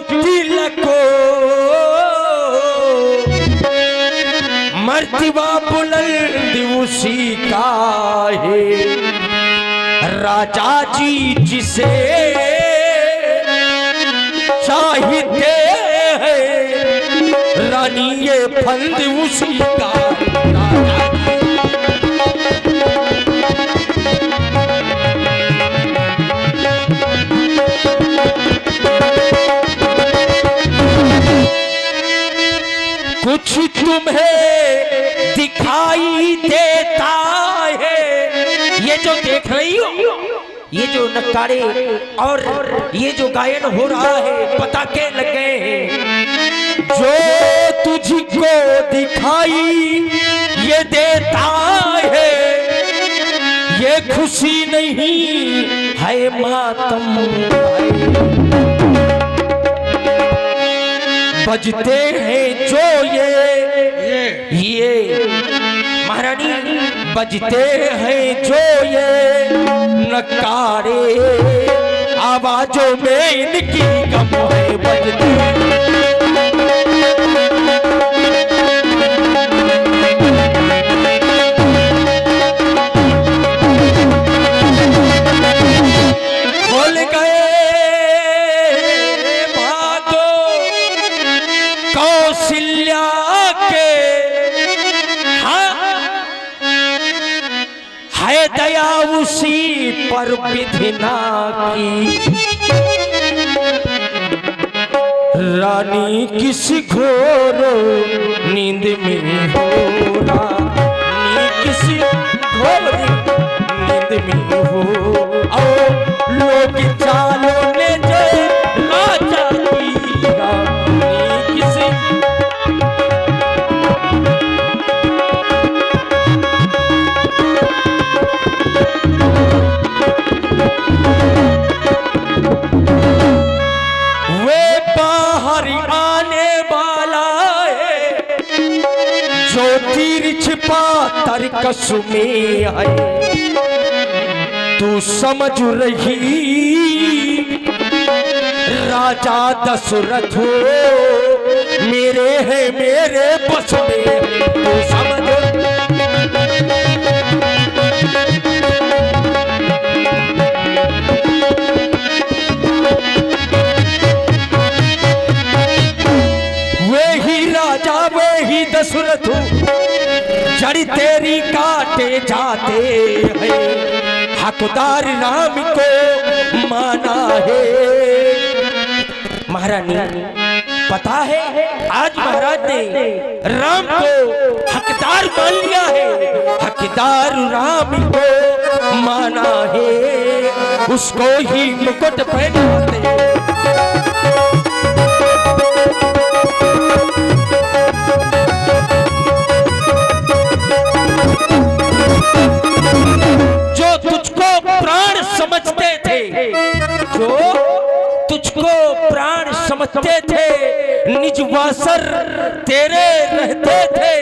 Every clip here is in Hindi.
तिलको मर्तबा बुलंद उसी का है। राजा जी जिसे चाहते हैं रानी ये फंद उसी का। कुछ तुम्हें दिखाई देता है, ये जो देख रही हो, ये जो नक्कारे और ये जो गायन हो रहा है, पताके लगे हैं, जो तुझको दिखाई ये देता है, ये खुशी नहीं है मातम है। बजते हैं जो ये महारानी, बजते हैं जो ये नकारे, आवाजों में इनकी गम है। बजते बोल गए कौशल्या के, है दया उसी पर विधिना की। रानी किस घोर नींद में हो, रानी किस घोर नींद में हो, और लोग चालों ने जय राजा की। रानी किस तरकस में है, तू समझ रही राजा दशरथ हो, मेरे है मेरे बस में, तू समझ। वे ही राजा वे ही दशरथ जड़ तेरी काटे जाते हैं, हकदार राम को माना है। महारानी पता है आज महाराज ने राम को हकदार मान लिया है, हकदार राम को माना है, उसको ही मुकुट पहनाते हैं। समझते थे, जो तुझको प्राण समझते थे, निज वासर तेरे रहते थे,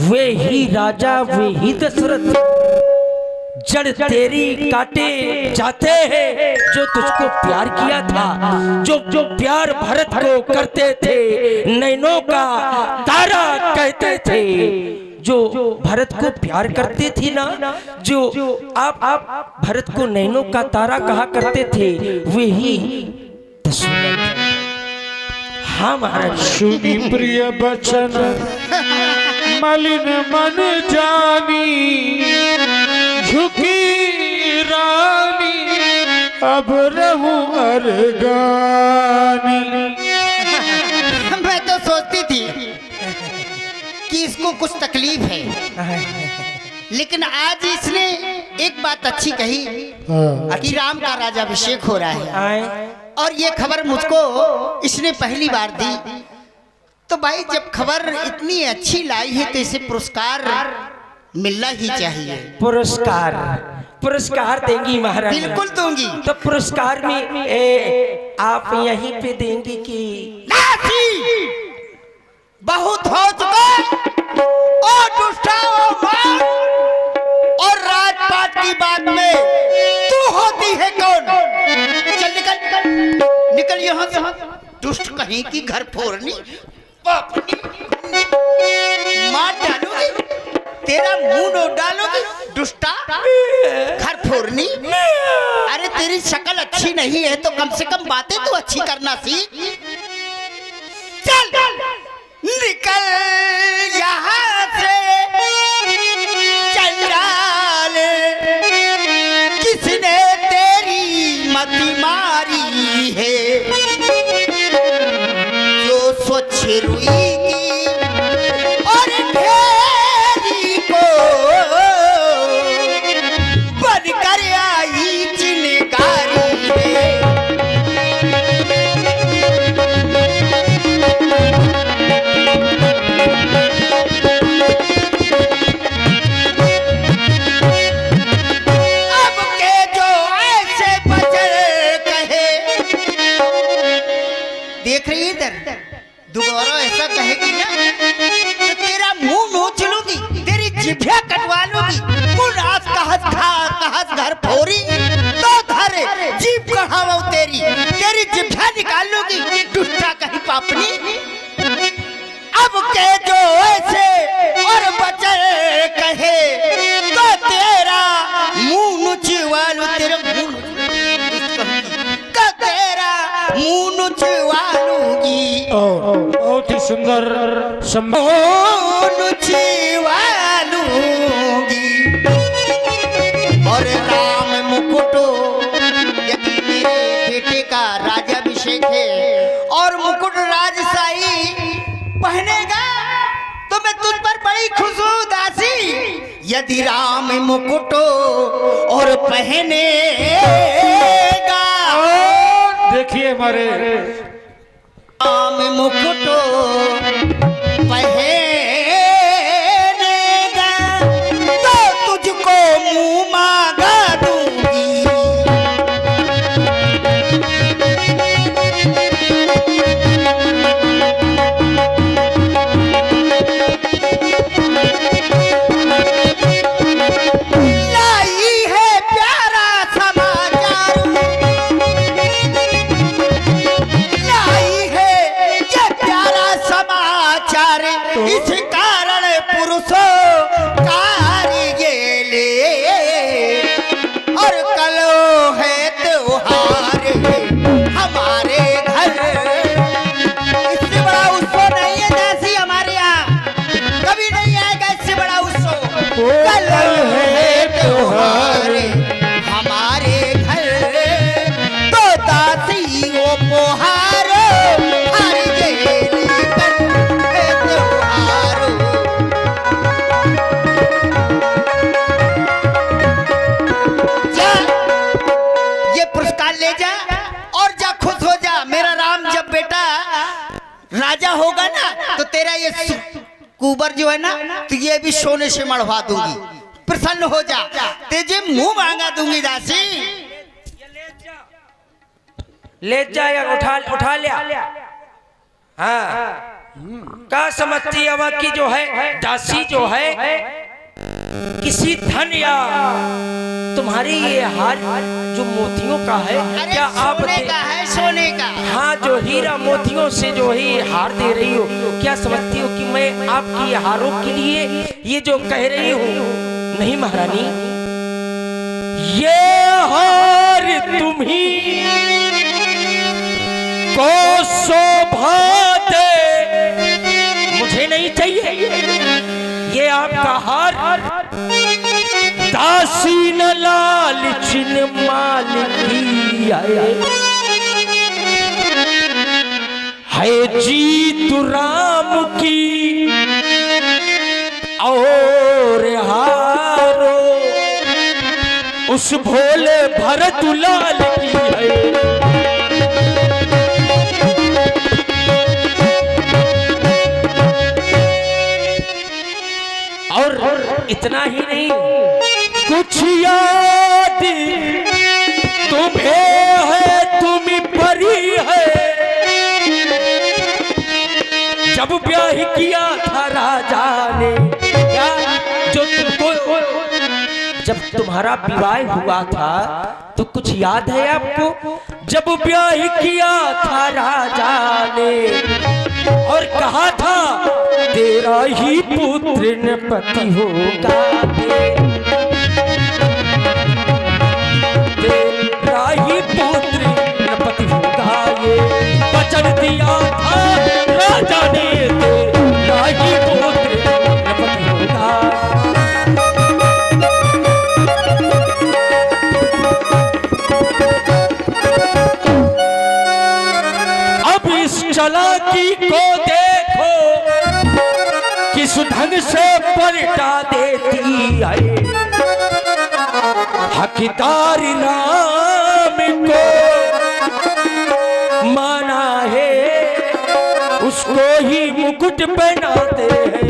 वे ही राजा वे ही दशरथ जड़ तेरी काटे जाते हैं। जो तुझको प्यार किया था, जो प्यार भरत को करते थे, नैनों का तारा कहते थे, जो भरत को प्यार करते थे ना, जो आप भरत को नैनों का तारा कहा करते थे, वे ही दशरथ। हाँ महाराज। सुनी प्रिय बचन मलिन मन जानी, झुकी रानी अब रहूं अरगानी। मैं तो सोचती थी कि इसको कुछ तकलीफ है, लेकिन आज इसने एक बात अच्छी कही कि राम का राज्याभिषेक हो रहा है, और ये खबर मुझको इसने पहली बार दी। तो भाई जब खबर इतनी अच्छी लाई है तो इसे पुरस्कार मिलना ही चाहिए। पुरस्कार पुरस्कार देंगी महाराज? बिल्कुल दूंगी। तो पुरस्कार में आप यहीं पे देंगी कि बहुत हो चुका और दुष्टा और राजपाट की बात में तू होती है कौन? चल निकल निकल निकल यहाँ से, दुष्ट कहीं की घर फोड़नी, पापनी मार डालूंगी, तेरा मुंह नोट डालूंगी, दुष्टा घर फोड़नी। अरे तेरी शक्ल अच्छी नहीं है तो कम से कम बातें तो अच्छी करना सीख। चल निकल यहाँ से चंडाल, किसने तेरी मति मारी है, जो स्वच्छ रुई की और ढेरी को बनकर आई चिनगारी है। अब के जो ऐसे बचर कहे, देख रही है इधर, दोबारा ऐसा कहेगी ना तो तेरा मुंह नोच लूंगी, तेरी जिभ्या कटवा लूंगी। पुनास कहस घर फोरी तो घर जीभ कढ़ावा तेरी जिभ्या निकाल लूंगी, दुष्टा कहीं पापनी। अब के जो ऐसे और बचर कहे तो तेरा मुंह नुचवा लूं, तेरा मुंह का तेरा मुंह नुचवा लूंगी, बहुत ही सुंदर नुचवा लूंगी। और राम मुकुटो यदि मेरे बेटे का राज्याभिषेक है और मुकुट राजशाही पहनेगा तो मैं तुझ पर बड़ी खुश हूँ दासी। यदि राम मुकुटो और पहनेगा, देखिए हमारे राम मुकुटो पहनेगा तो तुझको मुंह मांगा दूंगी। लाई है प्यारा समाचार, लाई है ये प्यारा समाचार, इस कारण पुरुषों कार्य और कलो है त्योहार हमारे घर। इससे बड़ा उत्सव नहीं है दासी हमारे यहाँ, कभी नहीं आएगा इससे बड़ा उत्सव। कल है त्योहार हमारे घर तो दासी वो पोहार हर गेली कल है त्योहार। जा ये पुरस्कार ले जा और जा खुश हो जा। मेरा राम जब बेटा राजा होगा ना तो तेरा ये कुबर जो है ना तो ये भी सोने से मढ़वा दूंगी, प्रसन्न हो जा, तेजे मुंह मांगा दूंगी दासी। ले जा या उठा लिया। हाँ का समझती अब की जो है दासी जो है किसी धन या तुम्हारी ये हार जो मोतियों का है, अरे क्या आप सोने का है, सोने का। हाँ जो हीरा मोतियों से जो ही हार दे रही हो, क्या समझती हो कि मैं आपकी हारों के लिए ये जो कह रही हूँ? नहीं महारानी, ये हार तुम्ही को शोभा दे, मुझे नहीं चाहिए। ये आपका हार दासी न लालचिन माल की है जीत राम की और हारो उस भोले भरत लाल की है। और इतना ही नहीं, कुछ याद तुम्हें है, तुम परी है, जब ब्याह किया था राजा ने, क्या जो तुमको जब तुम्हारा विवाह हुआ था तो कुछ याद है आपको? जब ब्याह किया था राजा ने और कहा था तेरा ही पुत्र नृपति होगा, तेरा ही पुत्र नृपति होगा, ये वचन दिया था राजा ने, तेरा ही पुत्र नृपति होगा। अब इस चालाकी को देखो किस ढंग से पलटा देती है, हकदार राम को माना है उसको ही मुकुट पहनाते हैं।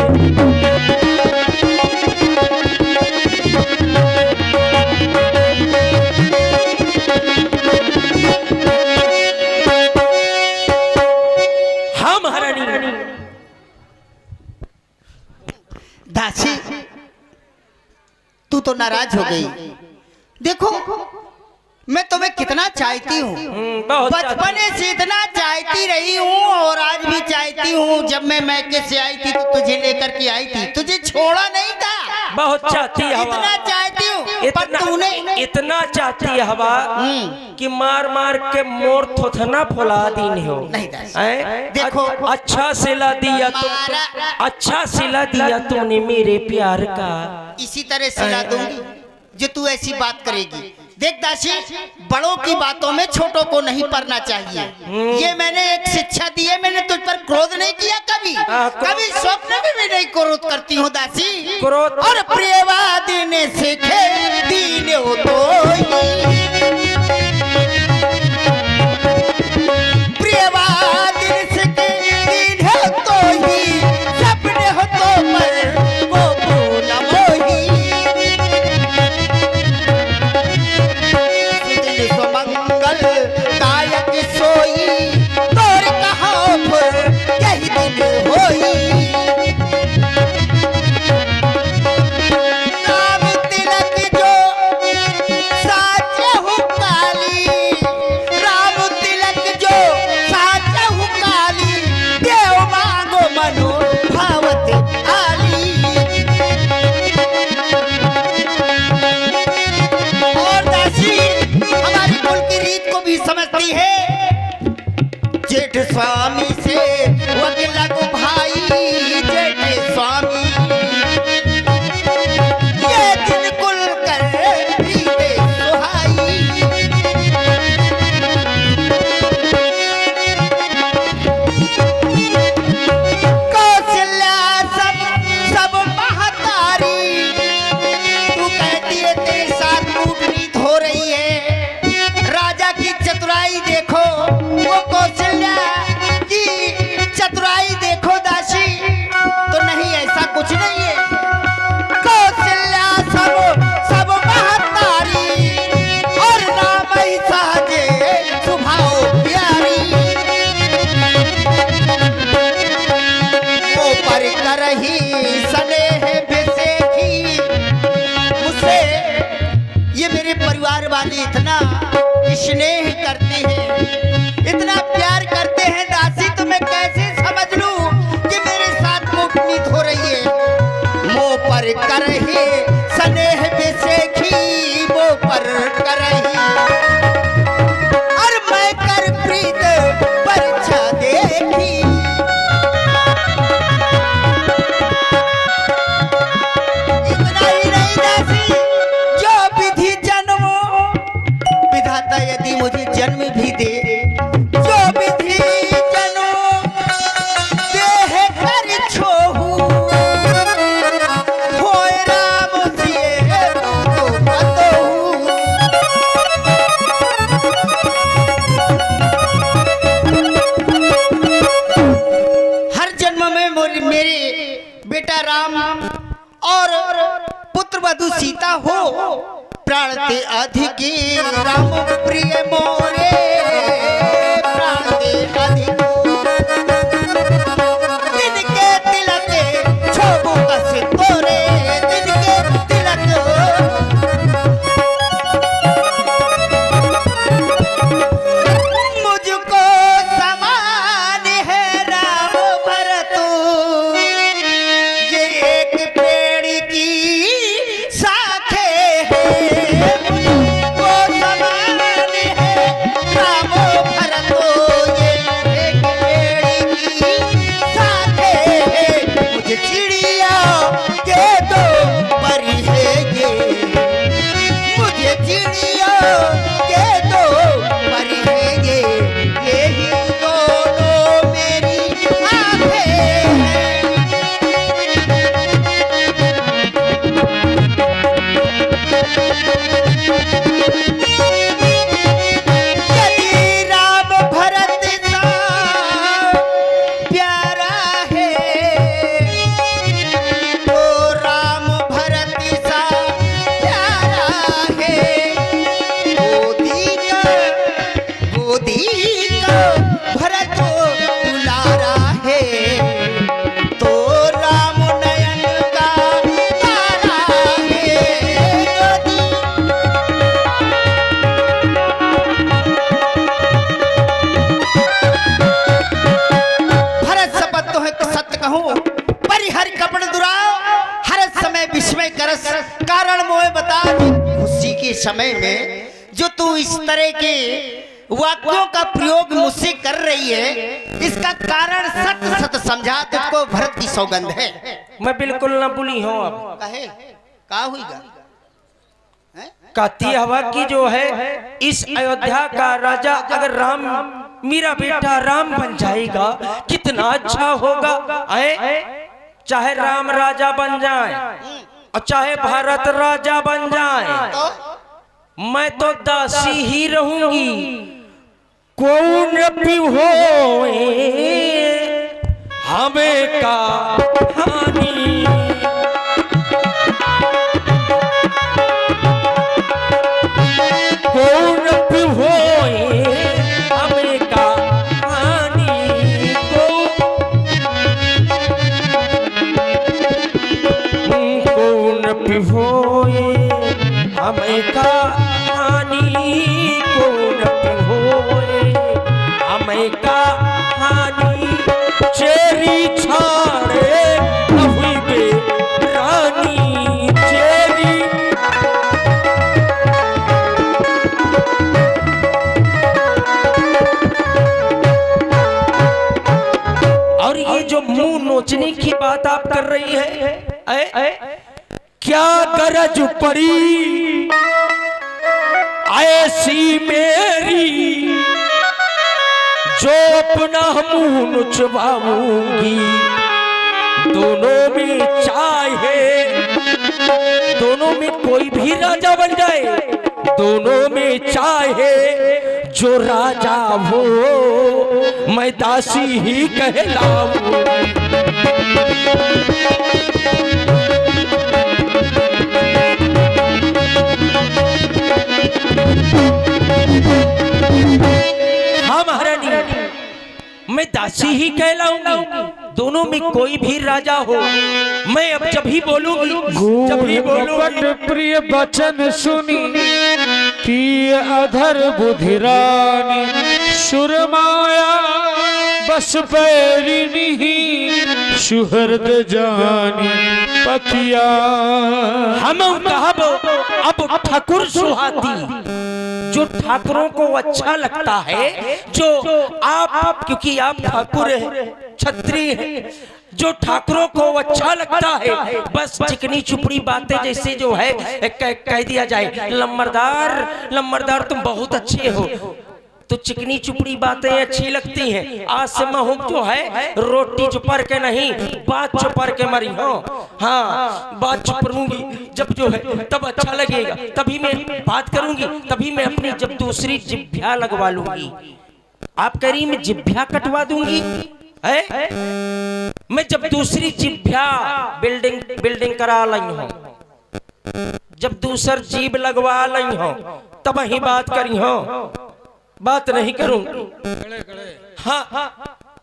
हाँ महारानी। दासी तू तो नाराज हो गई। देखो मैं तुम्हें कितना चाहती हूँ, बहुत बचपन से इतना चाहती रही हूँ और आज भी चाहती हूँ। जब मैं मैके से आई थी तो तुझे लेकर के आई थी, तुझे छोड़ा नहीं था। बहुत चाहती है हवा, इतना चाहती हूँ पर तूने इतना चाहती है हवा कि मार मार के मोर थोथना फुला दीन हो। नहीं दासी, हैं? देखो अच्छा सिला दिया अच्छा सिला दिया तूने मेरे प्यार का, इसी तरह सिला दूंगी जो तू ऐसी बात करेगी। देख दासी, बड़ों की बातों में छोटों को नहीं पड़ना चाहिए, ये मैंने एक शिक्षा दी है। मैंने तुझ पर क्रोध नहीं किया कभी, कभी स्वप्न में भी नहीं क्रोध करती हूँ दासी। क्रोध और प्रियवादी ने सीखे दीन हो तो प्रियवादी ने सीखे दीन हो तो ही सपने हो तो पर को न मोही। मंगल कायक सोई तोर कहा पर यही दिन होई। राम तिलक जो साचे हूँ काली, राम तिलक जो साचे हूँ काली, देव मांगो मनो भावत आली। और दासी हमारी कुल की रीत को भी समझती है। जेठ स्वामी से वकील लगो भाई, जेठ स्वामी ये दिन कुल कर रीते सुहाई। कौशल्या सब सब महतारी, तू कहती है तेरे साथ कूटनीत हो रही है। राजा की चतुराई देखो, वो कौशल्या की चतुराई देखो दासी, तो नहीं ऐसा कुछ नहीं है। कौशल्या सब सब महतारी और नाम ही साजे सुभाव प्यारी। वो पर करही स्नेह बेसेखी मुझसे, ये मेरे परिवार वाले इतना स्नेह करते हैं, इतना प्यार करते हैं दासी, तो मैं कैसे समझ लूं कि मेरे साथ कूटनीत हो रही है। मुँह पर करही स्नेह बेसेखी, मुँह पर करही और मैं कर प्रीत परीक्षा देखी। इतना ही नहीं दासी, जो विधि जन्म विधाता यदि मुझे जन्म भी दे, जो विधि जन्म देह कर छोहू, होए राम सिए तो बतहू। हर जन्म में मेरे बेटा राम और पुत्र वधु सीता हो, प्राण ते अधिक राम प्रिय मोरे, प्राण ते अधिक जिनके तिलक छोबू कस तोरे, जिनके तिलक रामो भरतो ये एक पेड़ की साथे है। मुझे चिड़िया के दो परी है ये, मुझे चिड़िया के दो परी है ये, यही दोनों मेरी आंखें हैं। यदि राम भरत सा प्यारा है, तो राम भरत सा प्यारा है। गोदी का भरत दुलारा है, तो राम नयन का तारा है। भरत शपथ तो है सत्य कहूँ, परिहर कपड़ दुराव, हर समय विस्मय करस। कारण मोह बता खुशी के समय में जो तू इस तरह के वाक्यों का प्रयोग मुझसे कर रही है, इसका कारण सत्य सत्य समझा। तुझको भरत की सौगंध है। मैं बिल्कुल ना भूली हूँ। अब कहे का हुईगा? कहती हवा की जो है इस अयोध्या का राजा अगर राम मेरा बेटा राम बन जाएगा कितना अच्छा होगा। चाहे राम राजा बन जाए और चाहे भारत राजा बन जाए, मैं तो दासी ही रहूंगी। कौन भी हो हमें का हानि, कौन भी हो हमें का हानि को, कौन भी हो हमें का हानि, कौन भी हो हमें का हानि। चेरी छाड़े अभी बे रानी चेरी, और ये जो मुंह नोचने की बात आप कर रही है, क्या गरज पड़ी ऐसी मेरी जो अपना मुंह नुचवाऊंगी। दोनों में चाहे, दोनों में कोई भी राजा बन जाए, दोनों में चाहे जो राजा हो मैं दासी ही कहलाऊं। हाँ महारानी, मैं दासी ही कहलाऊंगी। दोनों में कोई भी राजा हो, मैं अब जब ही बोलूंगी, जब ही बोलूंगी। प्रिय वचन सुनी की अधर बुधिरानी, सुरमाया बस पैरिनी सुहृद जानी पतिया। हम कहब अब ठाकुर सुहाती, जो ठाकुरों को अच्छा लगता है, जो आप क्योंकि आप ठाकुर हैं, क्षत्रिय हैं, जो ठाकुरों को अच्छा लगता है बस चिकनी चुपड़ी बातें जैसे जो है कह दिया जाए, लम्बरदार लम्बरदार तुम बहुत अच्छे हो, तो चिकनी चुपड़ी बातें अच्छी लगती हैं। आज से मैं हूँ जो है रोटी चुपर के नहीं, बात चुपर के मरी हो। हाँ, बात चुपरूंगी जब जो है तब अच्छा लगेगा, तभी मैं बात करूंगी, तभी मैं अपनी जब दूसरी जिभ्या लगवा लूंगी। आप कह रही मैं जिभ्या कटवा दूंगी है? मैं जब दूसरी जिभ्या बिल्डिंग करा लाई हूँ, जब दूसर जीभ लगवा लाई हूँ तब ही बात करी हो, बात नहीं करूंगी। हाँ,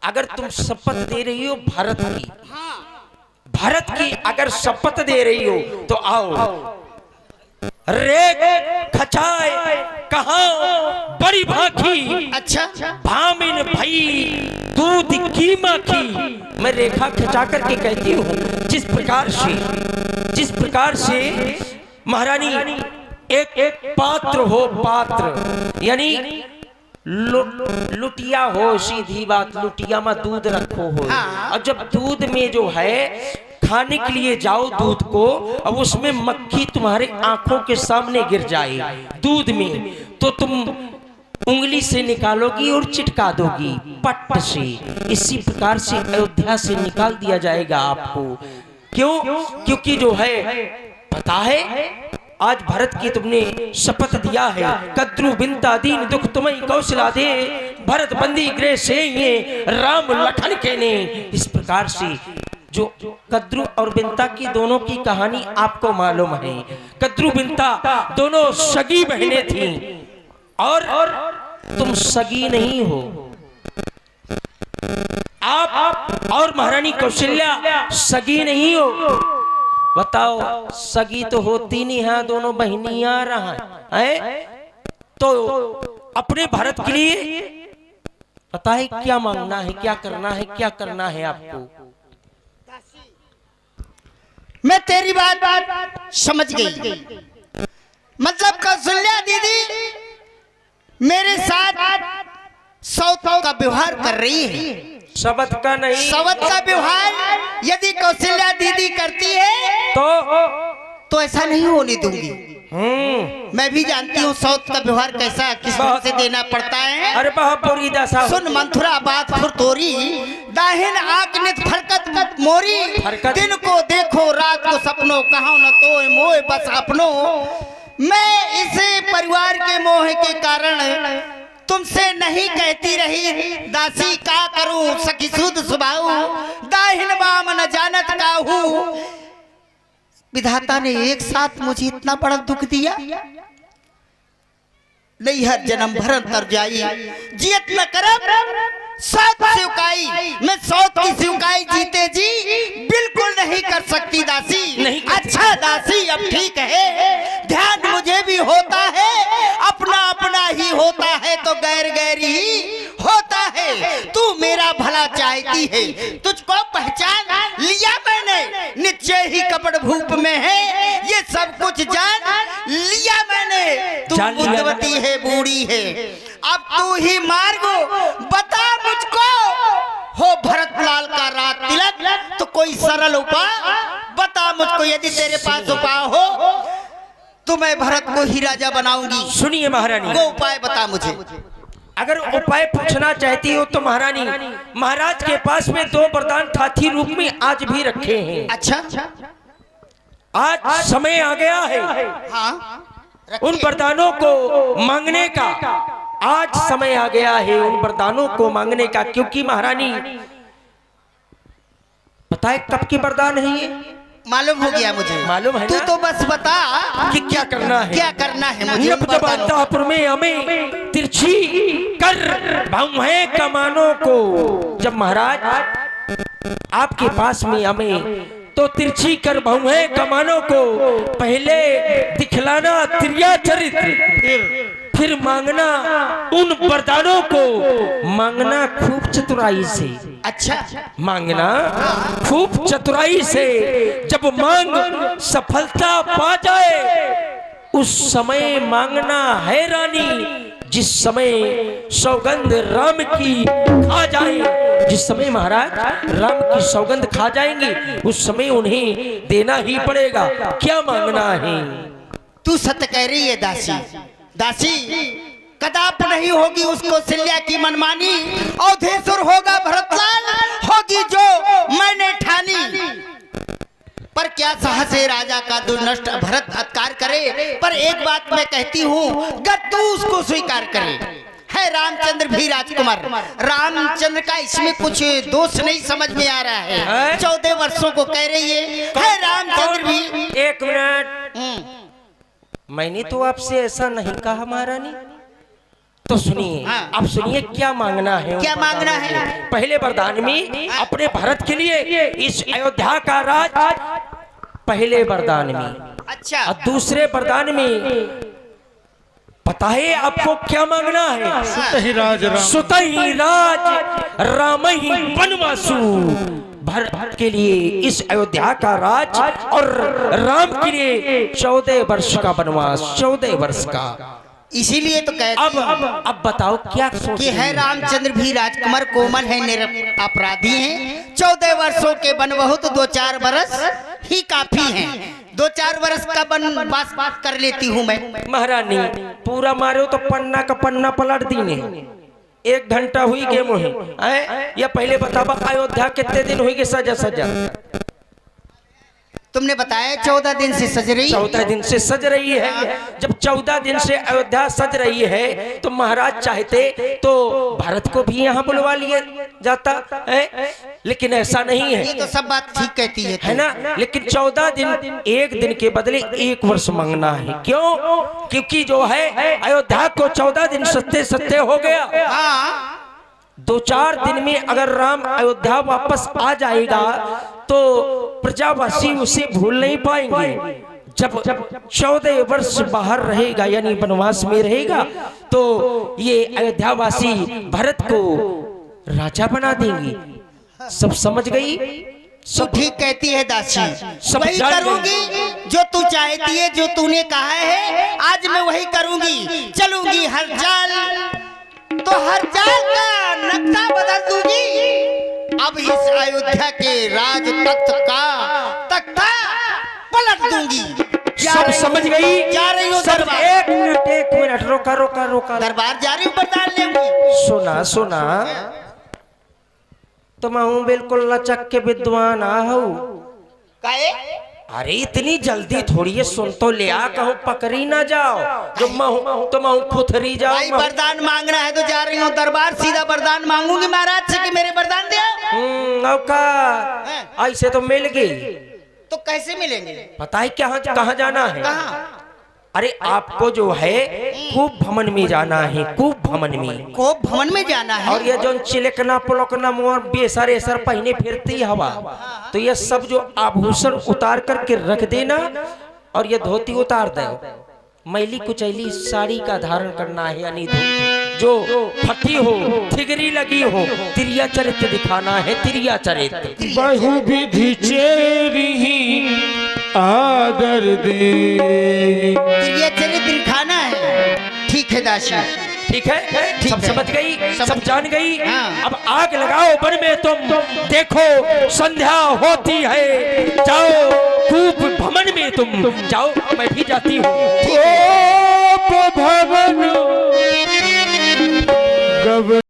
अगर तुम शपथ दे रही हो भारत की अगर शपथ दे रही हो तो आओ। रे खचाए कहा बड़ी भाखी, अच्छा भामिन भाई दूध की माखी। मैं रेखा खचा करके कहती हूँ, जिस प्रकार से महारानी एक पात्र हो, पात्र यानी लुटिया हो, सीधी बात, लुटिया में दूध रखो हो। हाँ। और जब दूध में जो है खाने के लिए जाओ दूध को, अब उसमें मक्खी तुम्हारे आंखों के सामने गिर जाए दूध में, तो तुम उंगली से निकालोगी और चिटका दोगी पट से। इसी प्रकार से अयोध्या से निकाल दिया जाएगा आपको। क्यों? क्योंकि जो है पता है आज भरत की तुमने शपथ दिया है, कद्रु बिनता दीन दुख तुम्हें कौशला दे, भरत बंदी गृह से ये राम लखन के ने। इस प्रकार से जो कद्रु और बिनता की दोनों की कहानी आपको मालूम है। कद्रु बिनता दोनों सगी बहनें थीं और तुम सगी नहीं हो। आप और महारानी कौशल्या सगी नहीं हो। बताओ, सगी तो होती नहीं है, दोनों बहनियां रहा है। तो अपने भारत के लिए पता है क्या मांगना है, क्या करना है, क्या करना है आपको। मैं तेरी बात समझ गई। मतलब कौशल्या दीदी मेरे साथ सौत का व्यवहार कर रही है। शब्द का नहीं, सवत का व्यवहार यदि कौशल्या दीदी करती है तो ऐसा नहीं होने दूंगी। मैं भी जानती हूँ सौत का व्यवहार कैसा किस तरह से देना पड़ता है। अरे बहुपुरी दशा सुन मंथुरा बात फुरतोरी, दाहिन आंख नित फरकत मोरी, दिन को देखो रात को सपनों, कहो न तो मोह बस अपनों। मैं इस परिवार के मोह के कारण तुमसे नहीं कहती रही दासी, का करूं सखी सुध सुभाऊ, दाहिन बाम न जानत काहू। विधाता ने एक साथ मुझे इतना बड़ा दुख दिया, नहीं हर जन्म भरन तर जाई, जियत न करब सौत सिवकाई। मैं सौत की सिवकाई जीते जी बिल्कुल नहीं कर सकती दासी। नहीं। अच्छा दासी अब ठीक है, ध्यान मुझे भी होता है, अपना अपना ही होता है तो गैर गैर ही होता है। तू मेरा भला चाहती है, तुझको पहचान लिया मैंने, निश्चय ही कपड़ भूप में है, ये सब कुछ जान लिया मैंने। तू जान लिया ना? बुद्धवती है, बूढ़ी है, अब तू ही मार्गो बता मुझको, हो भरतलाल का रात तिलक तो कोई सरल उपाय बता मुझको। यदि तेरे पास उपाय हो तो मैं भरत को ही राजा बनाऊंगी। सुनिए महारानी, वो उपाय बता मुझे। अगर उपाय पूछना चाहती हो तो महारानी, महाराज के पास में 2 वरदान हाथी रूप में आज भी रखे हैं। अच्छा, आज समय आ गया है हाँ उन वरदानों को मांगने का। आज समय आ गया है उन वरदानों को मांगने का, क्योंकि महारानी पता है कब की वरदान है ये? मालूम हो गया मुझे। मालूम है तू ना? तो बस बता कि क्या करना है। क्या करना है मुझे जब बता दो। अंतापुर में हमें तिरछी कर भावे कमानों को, जब महाराज आपके पास में हमें तो तिरछी कर भावे कमानों को पहले दिखलाना त्रिया चरित्र, फिर मांगना उन वरदानों को, मांगना खूब चतुराई से। अच्छा, मांगना खूब चतुराई से, जब मांग सफलता पा जाए उस समय मांगना है रानी। जिस समय सौगंध राम की खा जाए, जिस समय महाराज राम की सौगंध खा जाएंगे उस समय उन्हें देना ही पड़ेगा। क्या मांगना है? तू सत्य कह रही है दासी। दासी कदाप नहीं होगी उसको सिल्या की मनमानी, अवधेश्वर होगा भरतलाल, होगी जो मैंने ठानी। पर क्या साहस है राजा का दुर्नष्ट भरत हत्कार करे। पर एक बात मैं कहती हूँ, तू उसको स्वीकार करे। है रामचंद्र भी राजकुमार, रामचंद्र का इसमें कुछ दोष नहीं समझ में आ रहा है। 14 वर्षों को कह रही है रामचंद्र भी। एक मिनट, मैंने तो आपसे ऐसा नहीं कहा महारानी। तो सुनिए, हाँ। अब सुनिए क्या मांगना है। क्या मांगना है? पहले वरदान में अपने भारत के लिए इस अयोध्या का राज, पहले वरदान में। अच्छा, और दूसरे वरदान में पता है आपको क्या मांगना है? सुतहि राज राम, सुतहि राज रामहि वनवासु। भरत के लिए इस अयोध्या का राज और राम के लिए 14 वर्ष का वनवास, 14 वर्ष का। इसीलिए तो कहती अब बताओ क्या सोच कि रही है रामचंद्र भी राजकुमार कोमल है अपराधी हैं। 14 वर्षों के बनबहुत 2-4 बरस ही काफी हैं। 2-4 बरस का बनवास कर लेती हूँ मैं। महारानी पूरा मारो तो पन्ना का पन्ना पलट दी ने 1 घंटा हुई गेम हुई या पहले बताबा अयोध्या कितने दिन हुई सजा सजा तुमने बताया 14 दिन से सज रही। 14 दिन से सज रही है। जब 14 दिन से अयोध्या सज रही है तो महाराज चाहते तो भारत को भी यहाँ बुलवा लिया जाता है, लेकिन ऐसा नहीं है। ये तो सब बात ठीक कहती है ना, लेकिन 14 दिन 1 दिन के बदले 1 वर्ष मांगना है। क्यों? क्योंकि जो है अयोध्या को 14 दिन सत्य सत्य हो गया। हाँ 2-4 दिन में अगर राम अयोध्या वापस आ जाएगा तो प्रजावासी उसे भूल नहीं पाएंगे। जब 14 वर्ष बाहर रहेगा यानी वनवास में रहेगा तो ये अयोध्यावासी भरत को राजा बना देंगे। सब समझ गई? तू ठीक कहती है दासी, सब वही जान करूंगी जो तू चाहती है, जो तूने कहा है आज मैं वही करूंगी। चलूंगी हर चाल तो हर चाल का नक्शा बदल दूंगी। अब इस अयोध्या के राज तख्त का तख्ता पलट दूंगी। सब समझ गई? जा रही हूँ सब दरबार। 1 मिनट रोका रोका रोका। दरबार जा रही हूँ, बरदान लेंगी। सुना सुना तुम बिल्कुल लचक के विद्वान आहू। काहे? अरे इतनी जल्दी थोड़ी है, सुन तो लिया कहूँ पकड़ी ना जाओ जो तुम खुथरी जाओ। भाई वरदान मांगना है तो जा रही हूँ दरबार, सीधा वरदान मांगूंगी महाराज से कि मेरे वरदान दे। का ऐसे तो मिल गई, तो कैसे मिलेंगे? पता है क्या कहाँ जाना है? कहाँ? अरे आपको जो है खूब भवन में जाना है, खूब भवन में। खूब भवन में जाना है। और ये जो चिलकना पुलकना मोर बेसर एसर पहने फिरती हवा, तो ये सब जो आभूषण उतार करके रख देना और ये धोती उतार दो। मैली कुचैली साड़ी का धारण करना है, यानी जो फटी हो, थिगरी लगी हो, तिरिया चरित्र दिखाना है, तिरिया चरित्र। बहु विधि चेरी आदर दे, ये चरित्र दिखाना है। ठीक है दासी, ठीक है, सब समझ गई, सब जान गई। हाँ। अब आग लगाओ वन में तुम, देखो संध्या होती है, जाओ खूब भवन में तुम जाओ, मैं भी जाती हूँ। भवन गव